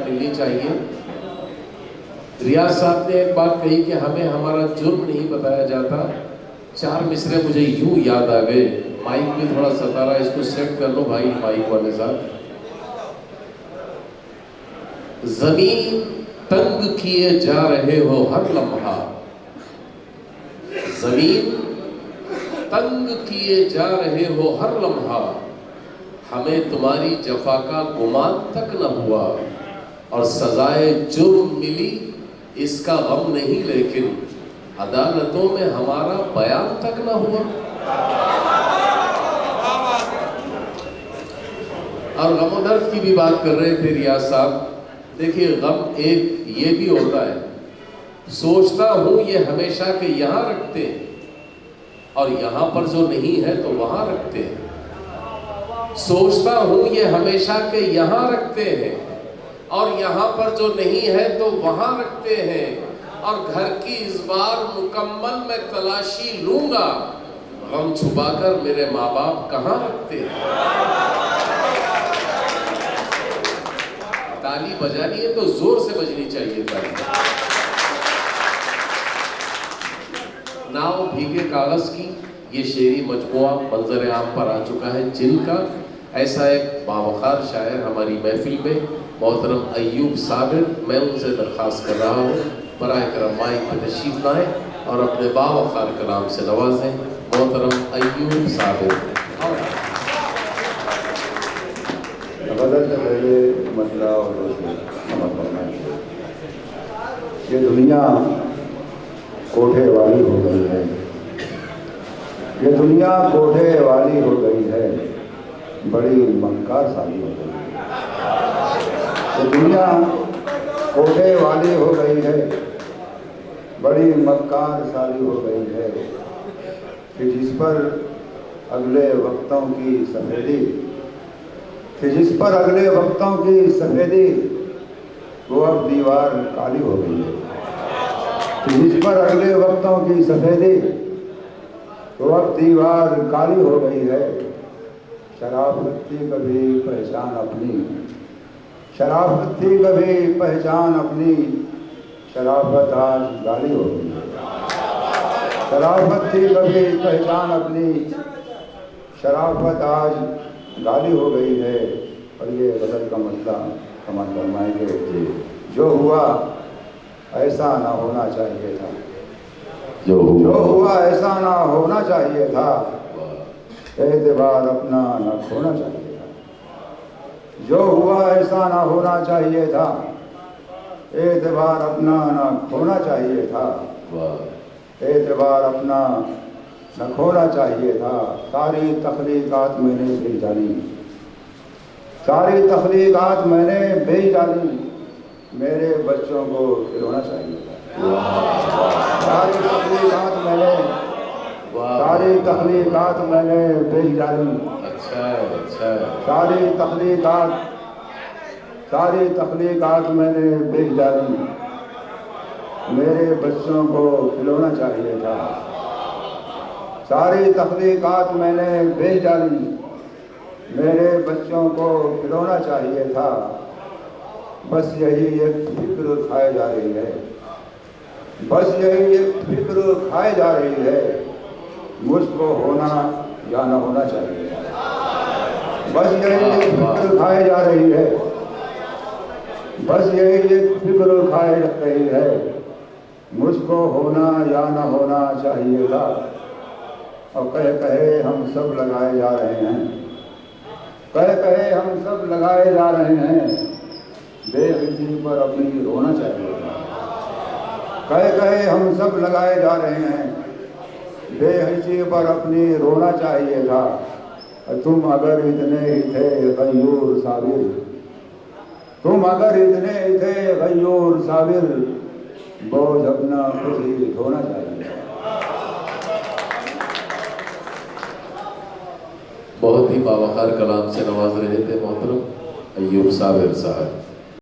मिलनी चाहिए। रियाज साहब ने एक बात कही कि हमें हमारा जुर्म नहीं बताया जाता। चार मिसरे मुझे यूं याद आ गए। माइक भी थोड़ा सता रहा है, इसको सेट कर लो भाई माइक वाले साहब। जमीन तंग किए जा रहे हो हर लम्हा, जमीन तंग किए जा रहे हो हर लम्हा, हमें तुम्हारी जफा का गुमान तक न हुआ, और सजाए जुर्म मिली इसका गम नहीं, लेकिन अदालतों में हमारा बयान तक न हुआ। और गम दर्द की भी बात कर रहे थे रियाज साहब। देखिए, गम एक ये भी होता है, सोचता हूं ये हमेशा के यहां रखते हैं, और यहां पर जो नहीं है तो वहां रखते हैं। सोचता हूं ये हमेशा के यहां रखते हैं, और यहां पर जो नहीं है तो वहां रखते हैं। और घर की इस बार मुकम्मल मैं तलाशी लूंगा, गम छुपाकर मेरे माँ बाप कहां रखते हैं। ताली बजानी है तो जोर से बजनी चाहिए ताली। नाव भीगे कागज की ये शेरी मजमुआ मंजर आम पर आ चुका है, जिनका ऐसा एक बावकार शायर हमारी महफिल में मोहतरम अय्यूब साबिर, मैं उनसे दरख्वास्त कर रहा हूँ बराए करम माइक पर तशरीफ लाएं और अपने बावकार कलाम से नवाजें। मोहतरम अय्यूब साबिर। गज़ल से पहले मसला और समझ करना चाहिए। ये दुनिया कोठे वाली हो गई है, ये दुनिया कोठे वाली हो गई है, बड़ी मक्कार साली हो गई है। ये दुनिया कोठे वाली हो गई है, बड़ी मक्कार साली हो गई है, कि जिस पर अगले वक्तों की सफेदी, कि जिस पर अगले वक्तों की सफेदी, वो अब दीवार काली हो गई है। कि जिस पर अगले वक्तों की सफेदी, वो अब दीवार काली हो गई है। शराफत थी कभी पहचान अपनी, शराफत थी कभी पहचान अपनी, शराफत आज गाली हो गई है। शराफत थी कभी पहचान अपनी, शराफत आज गाली हो गई है। और ये गज़ल का मसला समझ फरमाएंगे। जो हुआ ऐसा ना होना चाहिए था, जो हुआ ऐसा ना होना चाहिए था, एतबार अपना ना खोना चाहिए था। जो हुआ ऐसा ना होना चाहिए था, एतबार अपना ना खोना चाहिए था, एतबार अपना न खोना चाहिए था। सारी तख्लीकात मैंने भेज डाली, सारी तख्लीकात मैंने भेज डाली, मेरे बच्चों को खिलौना चाहिए था। सारी तख्लीकात मैंने, सारी तख्लीकात मैंने भेज डाली। अच्छा। सारी तख्लीकात मैंने भेज डाली, मेरे बच्चों को खिलौना चाहिए था। सारी तख्लीकात मैंने भेज डाली, मेरे बच्चों को खिलौना चाहिए था। बस यही एक फिक्र खाए जा रही है, बस यही एक फिक्र खाए जा रही है, मुझको होना या न होना चाहिए। बस यही एक फिक्र खाए जा रही है, बस यही एक फिक्र खाए रही है, मुझको होना या न होना चाहिए था। और कहे कहे हम सब लगाए जा रहे हैं, कहे कहे हम सब लगाए जा रहे हैं, बेहिसी पर अपनी रोना चाहिए था। कहे कहे हम सब लगाए जा रहे हैं, बेहिसी पर अपनी रोना चाहिए था। तुम अगर इतने ही थे गयूर साबिर, तुम अगर इतने ही थे गयूर साबिर, बोझ अपना खुद ही ढोना चाहिए। बहुत ही बावकार कलाम से नवाज रहे थे मोहतरम अय्यूब साबिर साहब।